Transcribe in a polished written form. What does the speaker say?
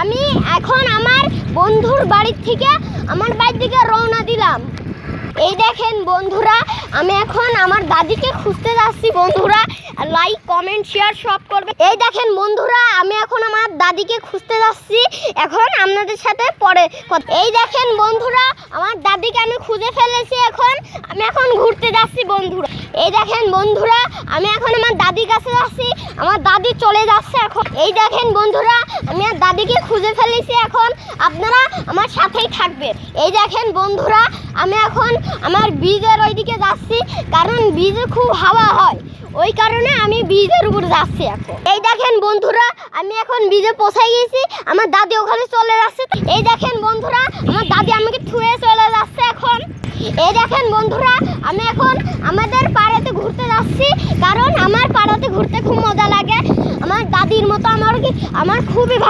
আমি এখন আমার বন্ধুর বাড়ি থেকে আমার বাড়ির দিকে রওনা দিলাম। এই দেখেন বন্ধুরা, আমি এখন আমার দাদিকে খুঁজতে যাচ্ছি। বন্ধুরা লাইক কমেন্ট শেয়ার সব করবে। এই দেখেন বন্ধুরা, আমি এখন আমার দাদিকে খুঁজতে যাচ্ছি। এখন আপনাদের সাথে পরে এই দেখেন বন্ধুরা, আমার দাদিকে আমি খুঁজে ফেলেছি। আমি এখন ঘুরতে যাচ্ছি বন্ধুরা। এই দেখেন বন্ধুরা, আমি এখন আমার দাদির কাছে যাচ্ছি। আমার দাদি চলে যাচ্ছে এখন। এই দেখেন বন্ধুরা, আমি আর দাদিকে খুঁজে ফেলেছি। এখন আপনারা আমার সাথেই থাকবেন। এই দেখেন বন্ধুরা, আমি এখন আমার ব্রিজের ওইদিকে যাচ্ছি, কারণ ব্রিজে খুব হাওয়া হয়, ওই কারণে আমি ব্রিজের উপর যাচ্ছি এখন। এই দেখেন বন্ধুরা, আমি এখন ব্রিজে পৌঁছে গেছি। আমার দাদি ওখানে চলে যাচ্ছে। এই দেখেন বন্ধুরা, আমার দাদি আমাকে ছুঁয়ে চলে যাচ্ছে এখন। এই দেখেন বন্ধুরা, আমি এখন আমাদের পাড়াতে ঘুরতে যাচ্ছি, কারণ আমার পাড়াতে ঘুরতে খুব মজা লাগে। আমার দাদির মতো আমার খুবই ভালো।